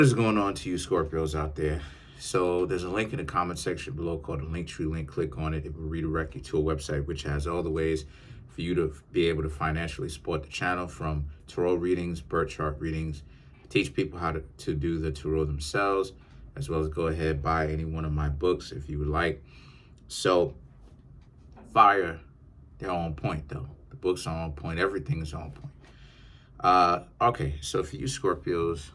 What is going on to you Scorpios out there? So there's a link in the comment section below called the Linktree link. Click on it. It will redirect you to a website which has all the ways for you to be able to financially support the channel, from tarot readings, birth chart readings, teach people how to do the tarot themselves, as well as go ahead buy any one of my books if you would like. So fire, they're on point though. The books are on point. Everything is on point. Okay, so for you Scorpios,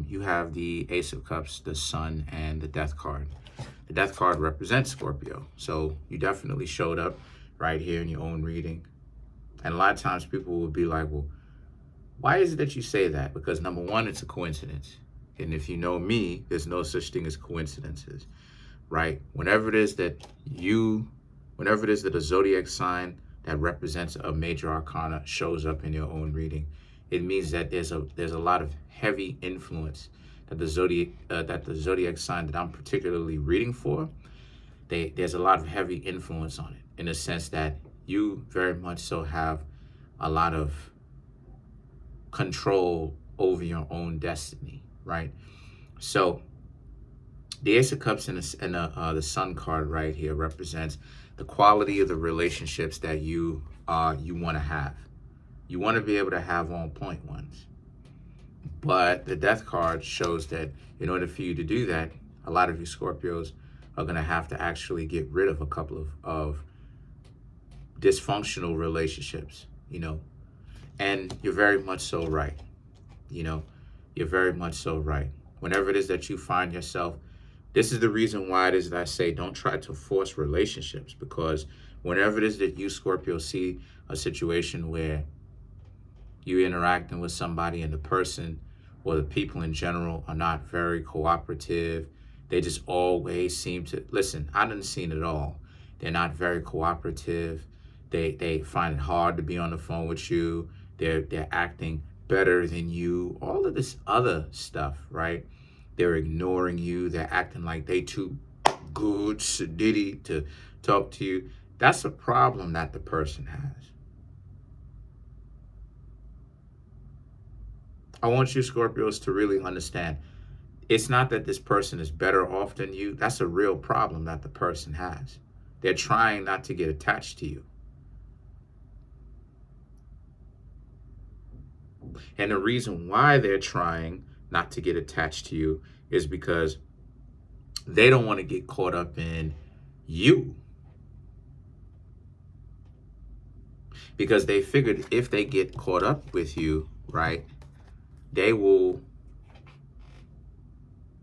you have the Ace of Cups, the Sun, and the Death card. The Death card represents Scorpio, so you definitely showed up right here in your own reading. And a lot of times people will be like, well, why is it that you say that? Because number one, it's a coincidence. And if you know me, there's no such thing as coincidences, right? Whenever it is that a zodiac sign that represents a major arcana shows up in your own reading, it means that there's a lot of heavy influence that the zodiac sign that I'm particularly reading for, there's a lot of heavy influence on it, in the sense that you very much so have a lot of control over your own destiny, right? So the Ace of Cups and the Sun card right here represents the quality of the relationships that you want to have. You want to be able to have on point ones. But the Death card shows that in order for you to do that, a lot of you Scorpios are going to have to actually get rid of a couple of dysfunctional relationships, And you're very much so right. You're very much so right. Whenever it is that you find yourself, this is the reason why it is that I say don't try to force relationships, because whenever it is that you Scorpio see a situation where you're interacting with somebody and the person or the people in general are not very cooperative, they just always seem to, listen, I done seen it all. They're not very cooperative. They find it hard to be on the phone with you. They're acting better than you. All of this other stuff, right? They're ignoring you. They're acting like they too good, sedity to talk to you. That's a problem that the person has. I want you Scorpios to really understand, it's not that this person is better off than you. That's a real problem that the person has. They're trying not to get attached to you. And the reason why they're trying not to get attached to you is because they don't want to get caught up in you. Because they figured if they get caught up with you, right, they will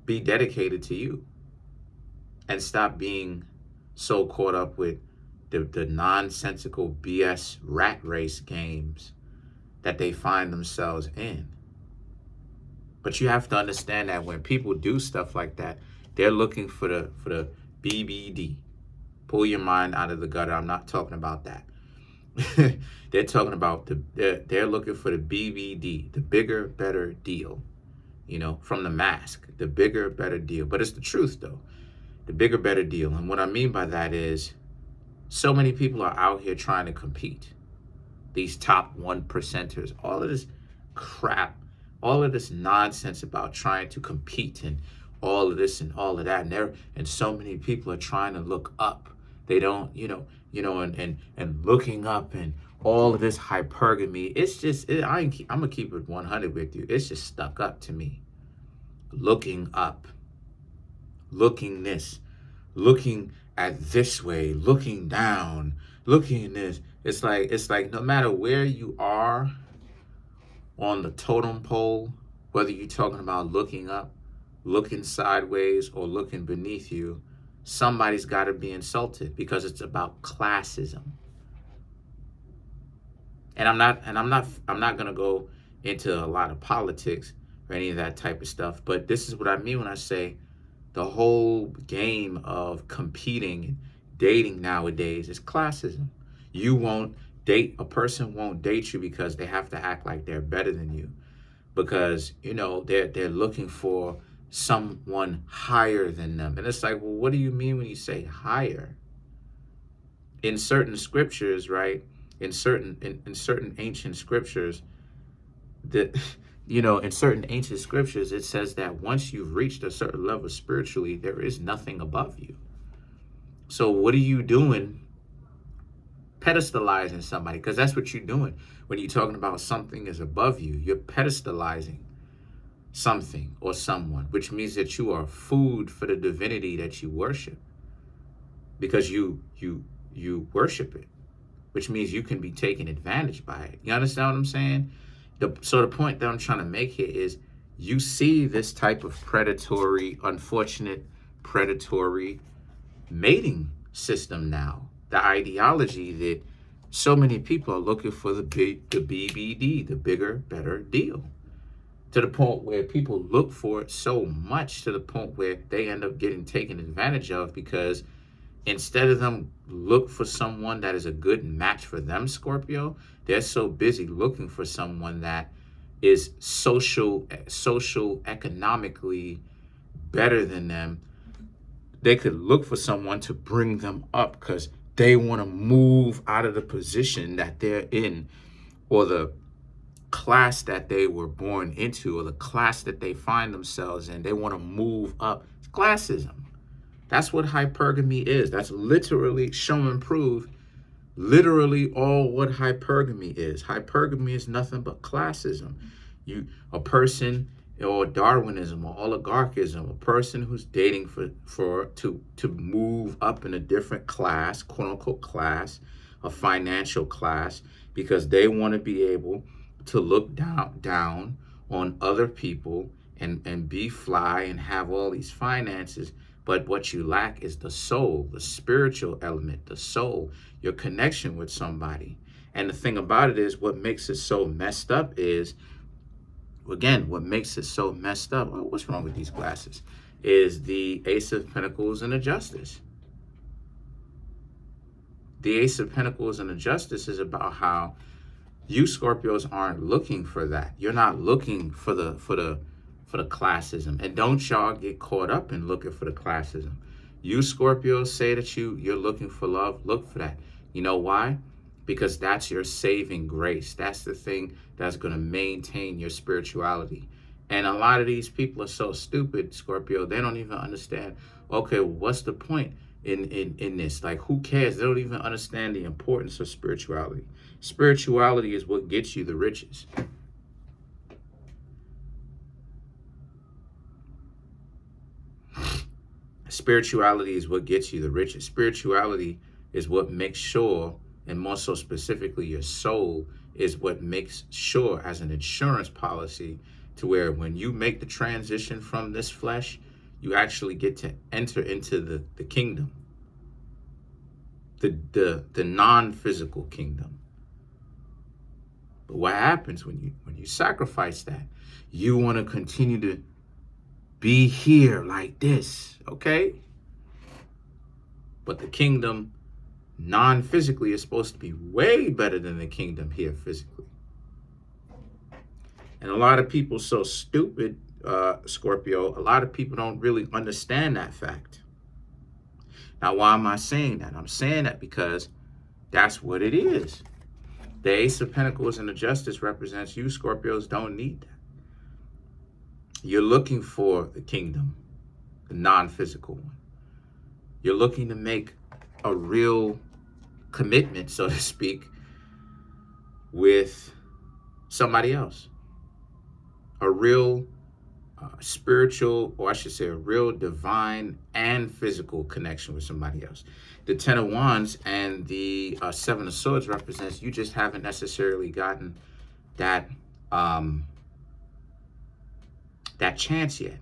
be dedicated to you and stop being so caught up with the nonsensical BS rat race games that they find themselves in. But you have to understand that when people do stuff like that, they're looking for the BBD. Pull your mind out of the gutter. I'm not talking about that. They're talking about they're looking for the BBD, the bigger, better deal, from the mask, the bigger, better deal. But it's the truth though, the bigger, better deal. And what I mean by that is so many people are out here trying to compete. These top 1%ers, all of this crap, all of this nonsense about trying to compete and all of this and all of that. And so many people are trying to look up. They don't, and looking up and all of this hypergamy. It's just, I'm going to keep it 100 with you. It's just stuck up to me. Looking up, looking at this way, looking down, looking at this. It's like no matter where you are on the totem pole, whether you're talking about looking up, looking sideways, or looking beneath you, somebody's got to be insulted, because it's about classism. And I'm not going to go into a lot of politics or any of that type of stuff, but this is what I mean when I say the whole game of competing and dating nowadays is classism. A person won't date you because they have to act like they're better than you, because they're looking for someone higher than them. And it's like, well, what do you mean when you say higher? In certain scriptures, right? In certain ancient scriptures, that in certain ancient scriptures, it says that once you've reached a certain level spiritually, there is nothing above you. So what are you doing pedestalizing somebody? Because that's what you're doing when you're talking about something is above you. You're pedestalizing something or someone, which means that you are food for the divinity that you worship, because you worship it, which means you can be taken advantage by it. You understand what I'm saying? So the point that I'm trying to make here is, you see this type of unfortunate predatory mating system now. The ideology that so many people are looking for the BBD, the bigger, better deal. To the point where people look for it so much, to the point where they end up getting taken advantage of, because instead of them look for someone that is a good match for them, Scorpio, they're so busy looking for someone that is social, economically better than them. They could look for someone to bring them up because they want to move out of the position that they're in, or the class that they were born into, or the class that they find themselves in. They want to move up. It's classism. That's what hypergamy is. That's literally, show and prove, literally all what hypergamy is. Hypergamy is nothing but classism. A person, or Darwinism, or oligarchism, a person who's dating to move up in a different class, quote unquote class, a financial class, because they want to be able to look down on other people and be fly and have all these finances. But what you lack is the soul, the spiritual element, the soul, your connection with somebody. And the thing about it is, what makes it so messed up is, again, what makes it so messed up, oh, what's wrong with these glasses, is the Ace of Pentacles and the Justice. The Ace of Pentacles and the Justice is about how you Scorpios aren't looking for that. You're not looking for the classism. And don't y'all get caught up in looking for the classism. You Scorpios say that you're looking for love. Look for that. You know why? Because that's your saving grace. That's the thing that's going to maintain your spirituality. And a lot of these people are so stupid, Scorpio, they don't even understand, okay, what's the point in this? Like, who cares? They don't even understand the importance of spirituality. Spirituality is what gets you the riches. Spirituality is what gets you the riches. Spirituality is what makes sure, and more so specifically your soul, is what makes sure as an insurance policy, to where when you make the transition from this flesh, you actually get to enter into the kingdom, the non-physical kingdom. But what happens when you sacrifice that? You want to continue to be here like this, okay? But the kingdom non-physically is supposed to be way better than the kingdom here physically. And a lot of people so stupid, Scorpio, a lot of people don't really understand that fact. Now, why am I saying that? I'm saying that because that's what it is. The Ace of Pentacles and the Justice represents you Scorpios don't need that. You're looking for the kingdom, the non-physical one. You're looking to make a real commitment, so to speak, with somebody else. A real spiritual, or I should say a real divine and physical connection with somebody else. The Ten of Wands and the Seven of Swords represents you just haven't necessarily gotten that that chance yet.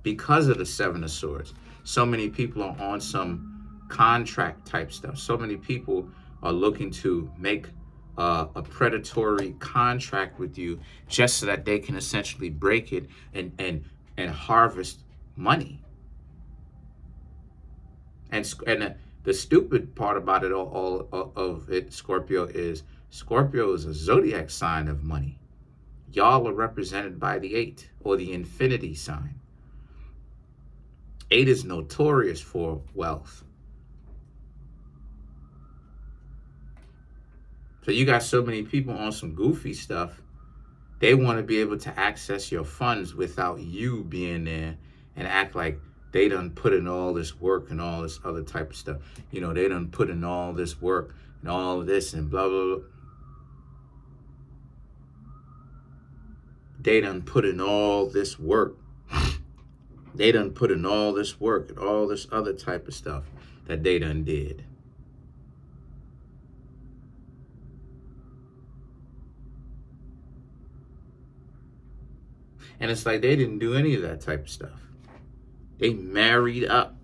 Because of the Seven of Swords, so many people are on some contract type stuff. So many people are looking to make a predatory contract with you just so that they can essentially break it and harvest money. And the stupid part about it, all of it, Scorpio is a zodiac sign of money. Y'all are represented by the 8, or the infinity sign. 8 is notorious for wealth. So you got so many people on some goofy stuff They want to be able to access your funds without you being there and act like they done put in all this work and all this other type of stuff. You know, they done put in all this work and all of this and blah, blah, blah. They done put in all this work. They done put in all this work and all this other type of stuff that they done did. And it's like they didn't do any of that type of stuff. They married up.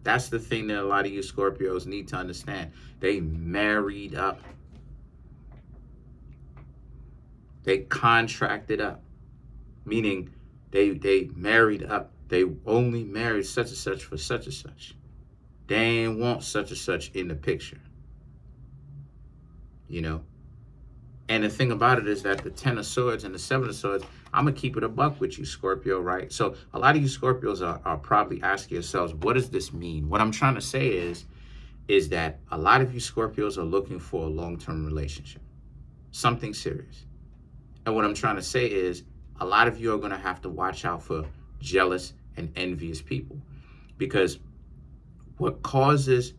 That's the thing that a lot of you Scorpios need to understand. They married up. They contracted up. Meaning they married up. They only married such and such for such and such. They ain't want such and such in the picture. You know? And the thing about it is that the 10 of swords and the 7 of swords, I'm going to keep it a buck with you, Scorpio, right? So a lot of you Scorpios are probably asking yourselves, what does this mean? What I'm trying to say is that a lot of you Scorpios are looking for a long-term relationship, something serious. And what I'm trying to say is a lot of you are going to have to watch out for jealous and envious people, because what causes,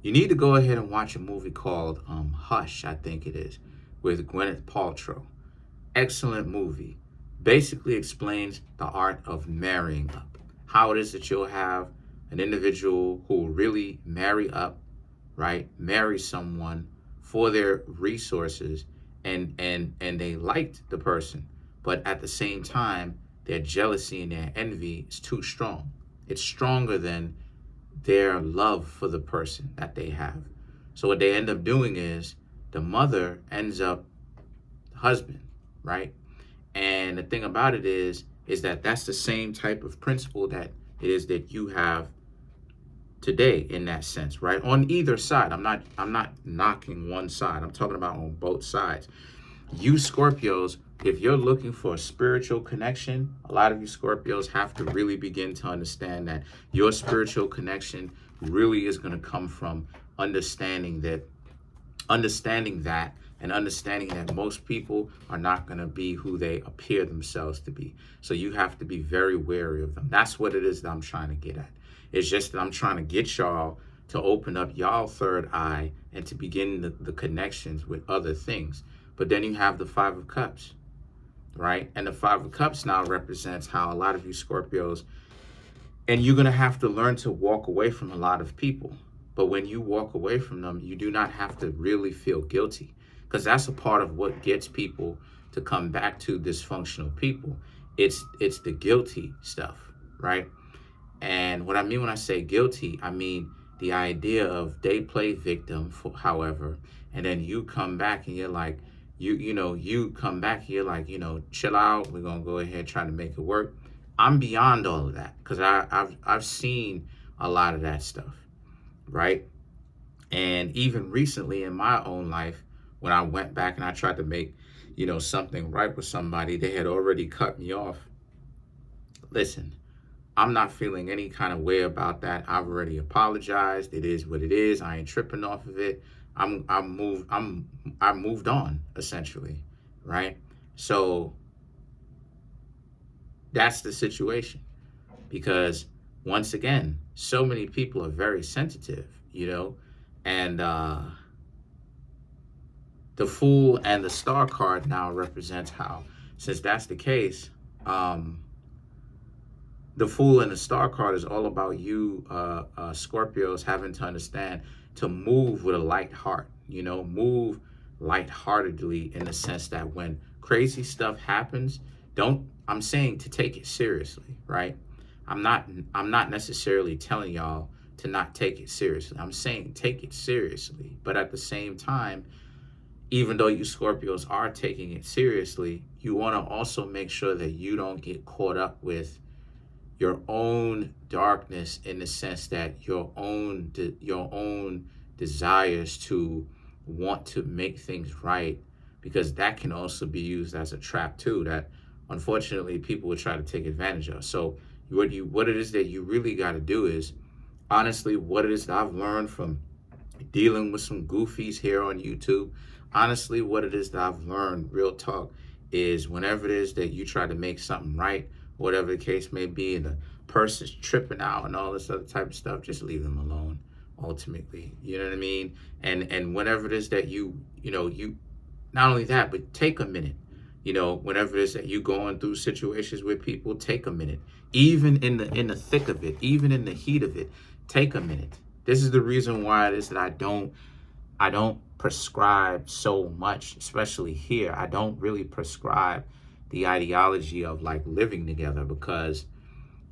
you need to go ahead and watch a movie called Hush, I think it is, with Gwyneth Paltrow. Excellent movie. Basically explains the art of marrying up. How it is that you'll have an individual who will really marry up, right? Marry someone for their resources and they liked the person. But at the same time, their jealousy and their envy is too strong. It's stronger than their love for the person that they have. So what they end up doing is the mother ends up the husband, right? And the thing about it is that that's the same type of principle that it is that you have today in that sense, right? On either side. I'm not knocking one side. I'm talking about on both sides. You Scorpios, if you're looking for a spiritual connection, a lot of you Scorpios have to really begin to understand that your spiritual connection really is going to come from understanding that and understanding that most people are not going to be who they appear themselves to be. So you have to be very wary of them. That's what it is that I'm trying to get at. It's just that I'm trying to get y'all to open up y'all third eye and to begin the connections with other things. But then you have the 5 of Cups, right? And the 5 of Cups now represents how a lot of you Scorpios, and you're going to have to learn to walk away from a lot of people. But when you walk away from them, you do not have to really feel guilty, because that's a part of what gets people to come back to dysfunctional people. It's the guilty stuff, right? And what I mean when I say guilty, I mean the idea of they play victim, however, and then you come back and you're like, you come back and you're like, chill out. We're gonna go ahead try to make it work. I'm beyond all of that, because I've seen a lot of that stuff, right? And even recently in my own life, when I went back and I tried to make, something right with somebody, they had already cut me off. Listen, I'm not feeling any kind of way about that. I've already apologized. It is what it is. I ain't tripping off of it. I moved on, essentially, right? So that's the situation, because once again, so many people are very sensitive, and the Fool and the Star card now represents how, since that's the case, the Fool and the Star card is all about you Scorpios having to understand to move with a light heart, move lightheartedly, in the sense that when crazy stuff happens, I'm saying to take it seriously, right? I'm not necessarily telling y'all to not take it seriously. I'm saying take it seriously. But at the same time, even though you Scorpios are taking it seriously, you want to also make sure that you don't get caught up with your own darkness, in the sense that your own desires to want to make things right, because that can also be used as a trap too, that unfortunately people would try to take advantage of. So what it is that you really got to do is, honestly, what it is that I've learned from dealing with some goofies here on YouTube, honestly, what it is that I've learned, real talk, is whenever it is that you try to make something right, whatever the case may be, and the person's tripping out and all this other type of stuff, just leave them alone. Ultimately, you know what I mean? And whenever it is that you not only that, but take a minute. Whenever it is that you going through situations with people, take a minute. Even in the thick of it, even in the heat of it, take a minute. This is the reason why it is that I don't prescribe so much, especially here. I don't really prescribe the ideology of like living together, because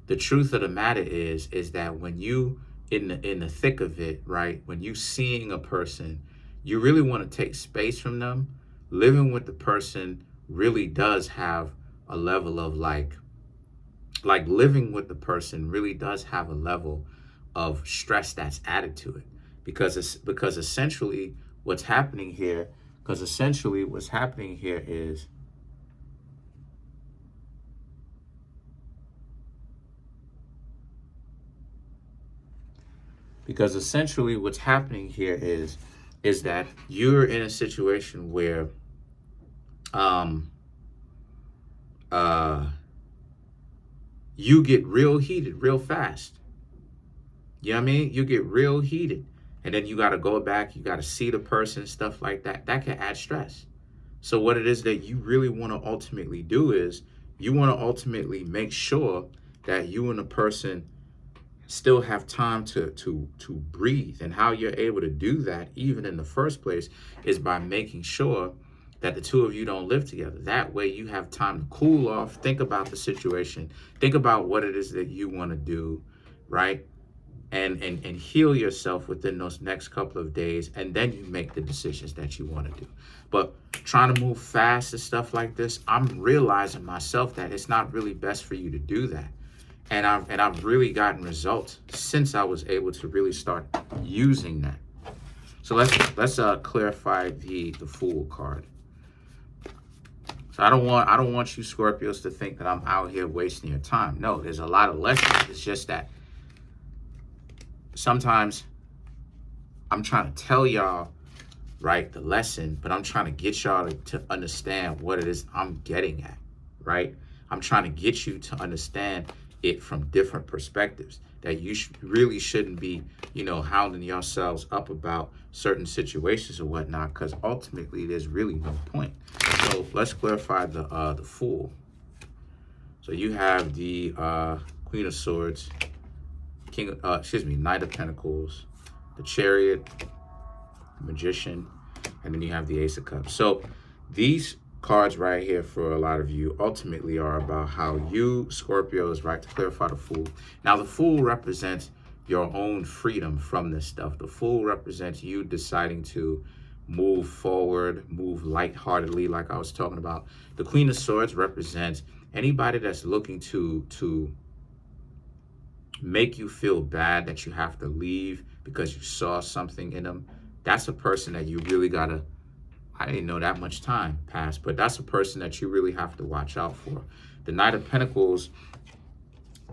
the truth of the matter is that when you in the thick of it, right, when you seeing a person, you really want to take space from them. Living with the person really does have a level of like living with the person really does have a level of stress that's added to it, because essentially what's happening here is that you're in a situation where you get real heated real fast. You know what I mean? You get real heated, and then you got to go back, you got to see the person, stuff like that. That can add stress. So what it is that you really want to ultimately do is you want to ultimately make sure that you and the person still have time to breathe. And how you're able to do that, even in the first place, is by making sure that the two of you don't live together. That way you have time to cool off, think about the situation, think about what it is that you want to do, right? And heal yourself within those next couple of days, and then you make the decisions that you want to do. But trying to move fast and stuff like this, I'm realizing myself that it's not really best for you to do that. And I've really gotten results since I was able to really start using that. So let's clarify the Fool card. So I don't want you Scorpios to think that I'm out here wasting your time. No, there's a lot of lessons. It's just that sometimes I'm trying to tell y'all, right, the lesson, but I'm trying to get y'all to understand what it is I'm getting at, right? I'm trying to get you to understand it from different perspectives, that you really shouldn't be, hounding yourselves up about certain situations or whatnot, because ultimately there's really no point. So let's clarify the Fool. So you have the Queen of Swords, Knight of Pentacles, the Chariot, the Magician, and then you have the Ace of Cups. So these cards right here for a lot of you ultimately are about how you, Scorpios, right, to clarify the Fool. Now, the Fool represents your own freedom from this stuff. The Fool represents you deciding to move forward, move lightheartedly, like I was talking about. The Queen of Swords represents anybody that's looking to make you feel bad that you have to leave because you saw something in them. That's a person that you really gotta, I didn't know that much time passed, but that's a person that you really have to watch out for. The Knight of Pentacles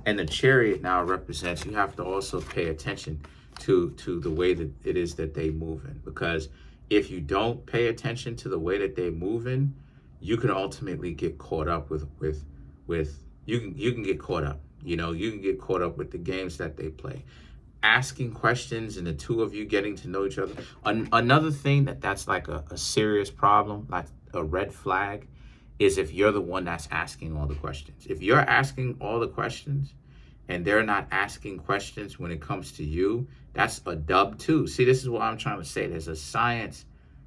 and the Chariot now represents you have to also pay attention to the way that it is that they move in, because if you don't pay attention to the way that they move in, you can ultimately get caught up with you can get caught up. You can get caught up with the games that they play. Asking questions and the two of you getting to know each other. Another thing that's like a serious problem, like a red flag, is if you're the one that's asking all the questions. If you're asking all the questions and they're not asking questions when it comes to you, that's a dub too. See, this is what I'm trying to say. There's a science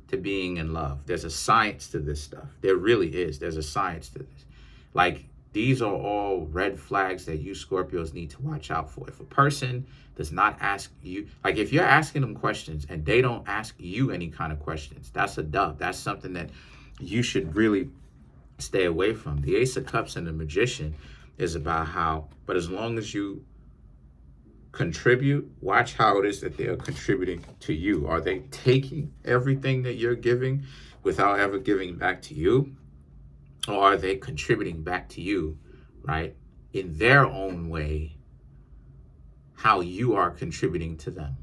to being in love. There's a science to this stuff. There really is. There's a science to this. Like, these are all red flags that you Scorpios need to watch out for. If a person does not ask you, like if you're asking them questions and they don't ask you any kind of questions, that's a dub. That's something that you should really stay away from. The Ace of Cups and the Magician is about how, but as long as you contribute, watch how it is that they're contributing to you. Are they taking everything that you're giving without ever giving back to you? Or are they contributing back to you, right, in their own way, how you are contributing to them?